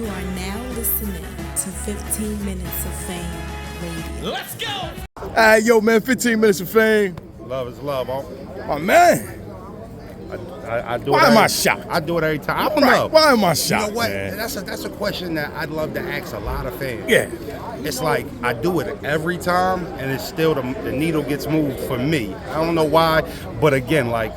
You are now listening to 15 Minutes of Fame Radio. Let's go! All right, yo, man, 15 minutes of fame. Love is love, My man. I do Why it am I every- shocked? I do it every time. I don't Right. know. Why am I You shocked, know what? man? That's a question that I'd love to ask a lot of fans. Yeah. It's like I do it every time, and it's still the needle gets moved for me. I don't know why, but again, like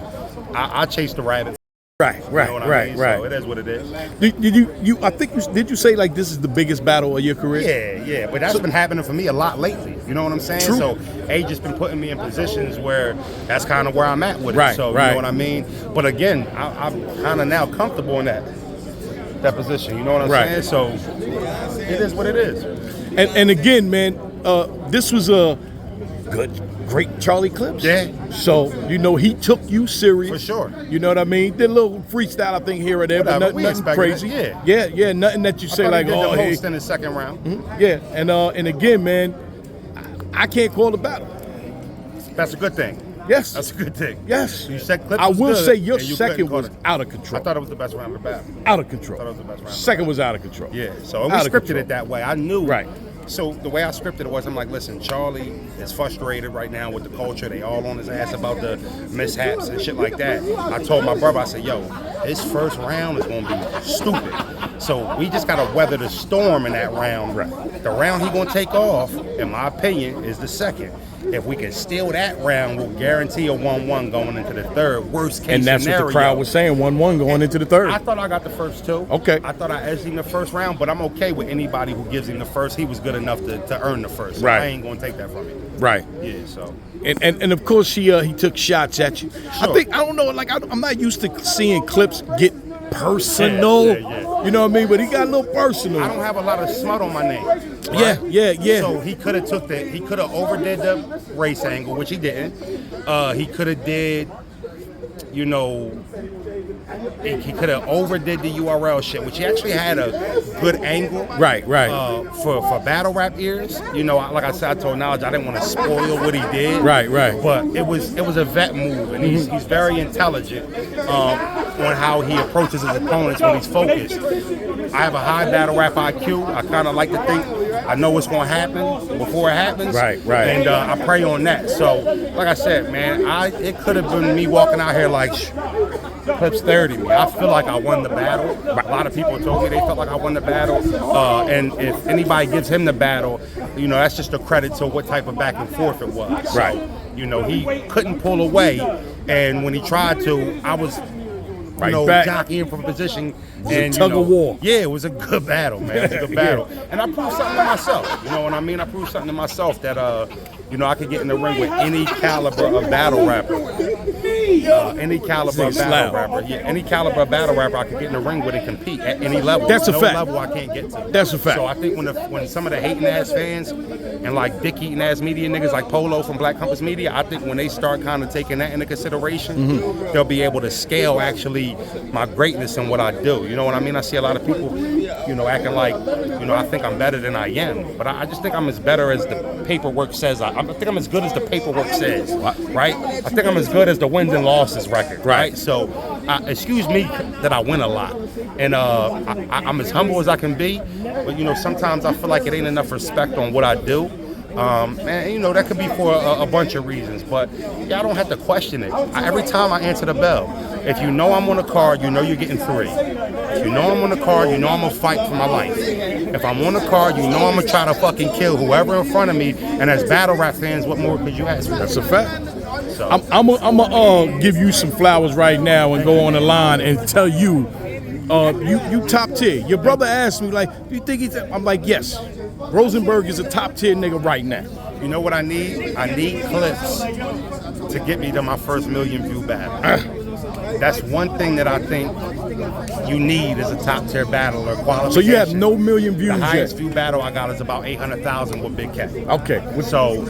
I chase the rabbit. Right. You know what I mean? So it is what it is. Did you? I think did you say like this is the biggest battle of your career? Yeah, but that's been happening for me a lot lately. You know what I'm saying? True. So age has been putting me in positions where that's kind of where I'm at with it. Right, So you right. know what I mean? But again, I'm kind of now comfortable in that position. You know what I'm Right. saying? So it is what it is. And again, man, this was a great Charlie Clips. Yeah. So he took you serious For sure. You know what I mean? Did a little freestyle, I think, here or there, Whatever, but we nothing expected crazy. it, yeah. yeah, nothing that you say like, did oh, the hey, host in the second round. yeah. And again, man, I can't call the battle. That's a good thing. Yes, That's a good thing. yes. You said Clips I was will good, say your and you second couldn't call was it. out of control. I thought it was the best round of the battle. Out of control. I thought it was the best round. Second was out of control. Yeah, so we Out of scripted control. it that way. I knew. Right. So the way I scripted it was, I'm like, listen, Charlie is frustrated right now with the culture. They all on his ass about the mishaps and shit like that. I told my brother, I said, yo, his first round is going to be stupid. So we just got to weather the storm in that round. Right. The round he going to take off, in my opinion, is the second. If we can steal that round, we'll guarantee a 1-1 going into the third. Worst case And that's scenario. what the crowd was saying, 1-1 going into the third. I thought I got the first two. Okay. I thought I edged him the first round, but I'm okay with anybody who gives him the first. He was good enough to earn the first. So Right. I ain't gonna take that from him. Right. Yeah. So And of course he took shots at you. I Sure. think I don't know, like I'm not used to seeing Clips get personal. Yeah. You know what I mean? But he got a little personal. I don't have a lot of smut on my name. Yeah, yeah. So he could have he could have overdid the race angle, which he didn't. He could have did, he could have overdid the URL shit, which he actually had a good angle. Right. For battle rap ears, like I said, I told Knowledge I didn't want to spoil what he did. Right. But it was a vet move, and he's very intelligent on how he approaches his opponents when he's focused. I have a high battle rap IQ. I kind of like to think I know what's going to happen before it happens. Right. And I prey on that. So, like I said, man, it could have been me walking out here like Clips 30 me. I feel like I won the battle. A lot of people told me they felt like I won the battle. And if anybody gives him the battle, that's just a credit to what type of back and forth it was. So, Right. He couldn't pull away. And when he tried to, I was back. jockeying from position. was a And tug of war. Yeah, it was a good battle, man. It was a good battle. And I proved something to myself. You know what I mean? I proved something to myself that I could get in the ring with any caliber of battle rapper. Any caliber of battle rapper. Yeah, any caliber of battle rapper I could get in the ring with and compete at any level. That's a no fact. level I can't get to. That's a fact. So I think when some of the hating ass fans and like dick eating ass media niggas like Polo from Black Compass Media, I think when they start kind of taking that into consideration, they'll be able to scale actually my greatness and what I do. You know what I mean? I see a lot of people, acting like, I think I'm better than I am. But I just think I'm as better as the paperwork says. I think I'm as good as the paperwork says, right? I think I'm as good as the wins and losses record, right? So, excuse me that I win a lot. And I'm as humble as I can be. But, sometimes I feel like it ain't enough respect on what I do. And that could be for a bunch of reasons, but I don't have to question it. Every time I answer the bell, if you know I'm on a card, you're getting 3. If you know I'm on the card, I'm gonna fight for my life. If I'm on the card, I'm gonna try to fucking kill whoever in front of me. And as battle rap fans, what more could you ask for? That's a fact. So. I'm gonna give you some flowers right now and go on the line and tell you, you top tier. Your brother asked me, like, do you think he's? I'm like, yes. Rosenberg is a top tier nigga right now. You know what I need? I need Clips to get me to my first million view battle. That's one thing that I think you need as a top tier battler. So you have no million views yet. The highest yet? view battle I got is about 800,000 with Big K. Okay. So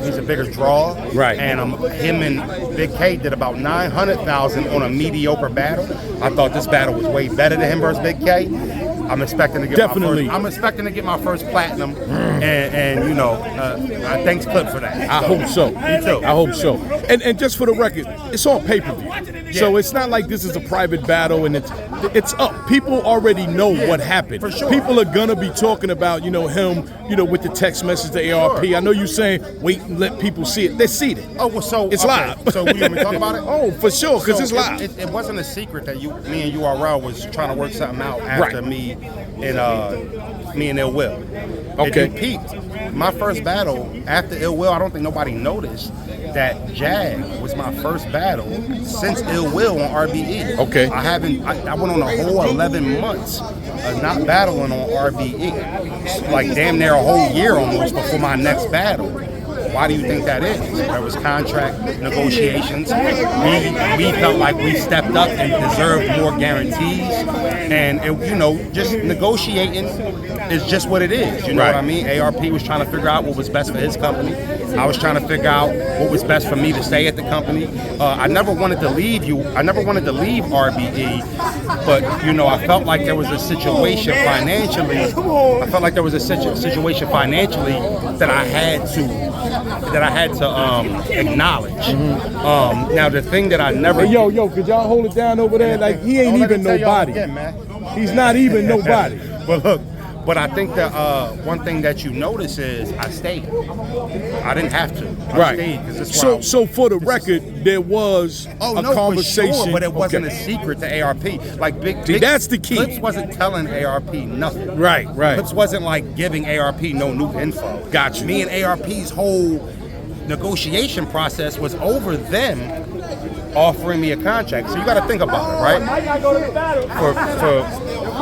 he's a bigger draw. Right. And him and Big K did about 900,000 on a mediocre battle. I thought this battle was way better than him versus Big K. I'm expecting to get Definitely. I'm expecting to get my first platinum, and you know, thanks Clip for that. I hope so. Me too. I hope so. And just for the record, it's on pay-per-view. So it's not like this is a private battle and it's up. People already know what happened. For sure. People are gonna be talking about, you know, him, you know, with the text message to ARP. Sure. I know you're saying wait and let people see it. They see it. Oh, well, so it's live. So we want to talk about it? Oh, for sure, because it's live. It wasn't a secret that me and URL was trying to work something out after me and Ill Will. Okay. If you peeped, my first battle after Ill Will, I don't think nobody noticed that Jag was my first battle since Ill Will on RBE. Okay. I went on a whole 11 months of not battling on RBE. Like damn near a whole year almost before my next battle. Why do you think that is? There was contract negotiations. We felt like we stepped up and deserved more guarantees. And, you know, just negotiating is just what it is. You know what I mean? ARP was trying to figure out what was best for his company. I was trying to figure out what was best for me to stay at the company. I never wanted to leave RBE, but, you know, I felt like there was a situation financially. I felt like there was a situation financially that I had to acknowledge. Now the thing that I never Hey, yo, could y'all hold it down over there? Like he ain't even nobody. He's not even nobody. But look, but I think that one thing that you notice is I stayed. I didn't have to. I stayed because this is why so for the record, there was a conversation, for sure, but it wasn't a secret to ARP. Like big that's the key. Clips wasn't telling ARP nothing. Right. Clips wasn't like giving ARP no new info. Got you. Me and ARP's whole negotiation process was over them offering me a contract. So you got to think about it, right?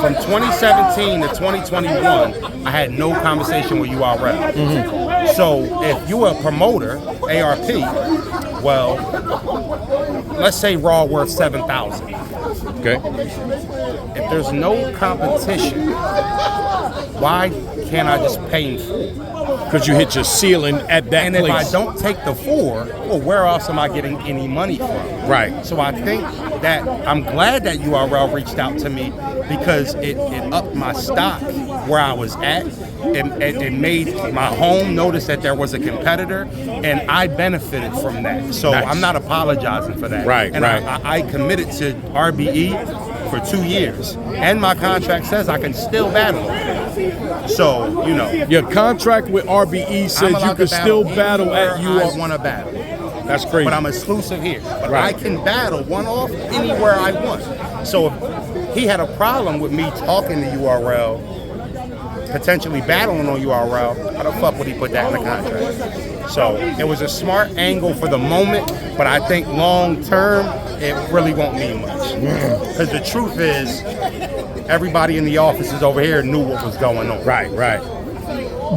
From 2017 to 2021, I had no conversation with URL. So if you were a promoter, ARP, well, let's say Raw worth 7,000. Okay. If there's no competition, why can't I just pay in full? Because you hit your ceiling at that and place. If I don't take the 4, well, where else am I getting any money from? Right. So I think that I'm glad that URL reached out to me because it upped my stock where I was at. It made my home notice that there was a competitor, and I benefited from that. So I'm not apologizing for that. Right, and I committed to RBE for 2 years, and my contract says I can still battle. So, you know. Your contract with RBE says you can still battle at URL. I want to battle. That's crazy. But I'm exclusive here. But I can battle one-off anywhere I want. So if he had a problem with me talking to URL, potentially battling on URL, how the fuck would he put that in the contract? So it was a smart angle for the moment, but I think long term, it really won't mean much. Because the truth is, everybody in the offices over here knew what was going on. Right.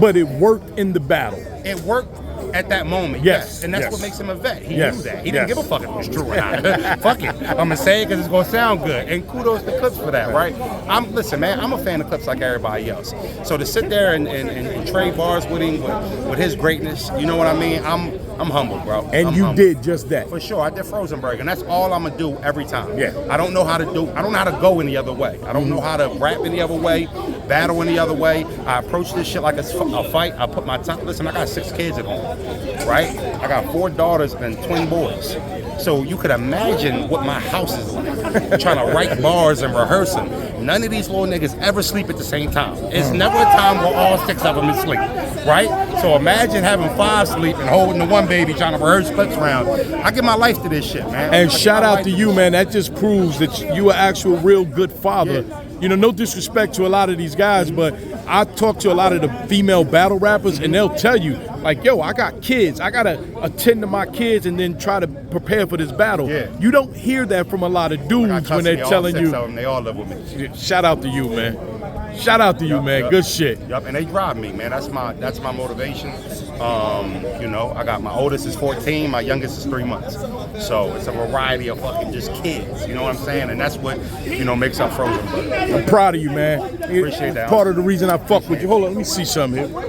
But it worked in the battle. It worked at that moment, yes. And that's what makes him a vet. He knew that. He didn't give a fuck if it was true or not. Fuck it. I'm going to say it because it's going to sound good. And kudos to Clips for that, right? Listen, man, I'm a fan of Clips like everybody else. So to sit there and trade bars with him, with his greatness, you know what I mean? I'm humble, bro. And you did just that. For sure. I did Rosenberg, and that's all I'm going to do every time. Yeah. I don't know how to go any other way. I don't know how to rap any other way, battle any other way. I approach this shit like a fight. I put my time. Listen, I got 6 kids at home, right? I got 4 daughters and twin boys. So you could imagine what my house is like, trying to write bars and rehearse them. None of these little niggas ever sleep at the same time. It's never a time where all 6 of them is asleep, right? So imagine having 5 sleep and holding the one baby trying to rehearse Clips around. I give my life to this shit, man. And shout out to you, man. That just proves that you are actual real good father. Yeah. You know, no disrespect to a lot of these guys, but I talk to a lot of the female battle rappers, and they'll tell you, like, yo, I got kids. I got to attend to my kids and then try to prepare for this battle. Yeah. You don't hear that from a lot of dudes when they're telling you. They all live with me. Shout out to you, man. Shout out to you, man. Yep. Good shit. Yep, and they drive me, man. That's my motivation. You know, I got my oldest is 14, my youngest is 3 months. So it's a variety of fucking just kids. You know what I'm saying? And that's what, you know, makes up Rosenberg. I'm proud of you, man. Appreciate that. Part of the reason I fuck with you. Hold on, let me see something here.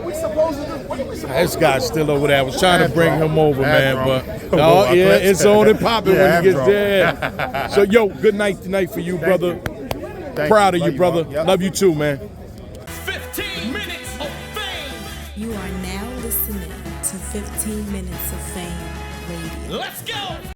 This guy's still over there. I was trying to bring him over, man, but it's on and popping when he gets there. So, yo, good night tonight for you, brother. Proud of Love you, brother. bro. Yep. Love you too, man. 15 minutes of fame. You are now listening to 15 Minutes of Fame Radio. Let's go.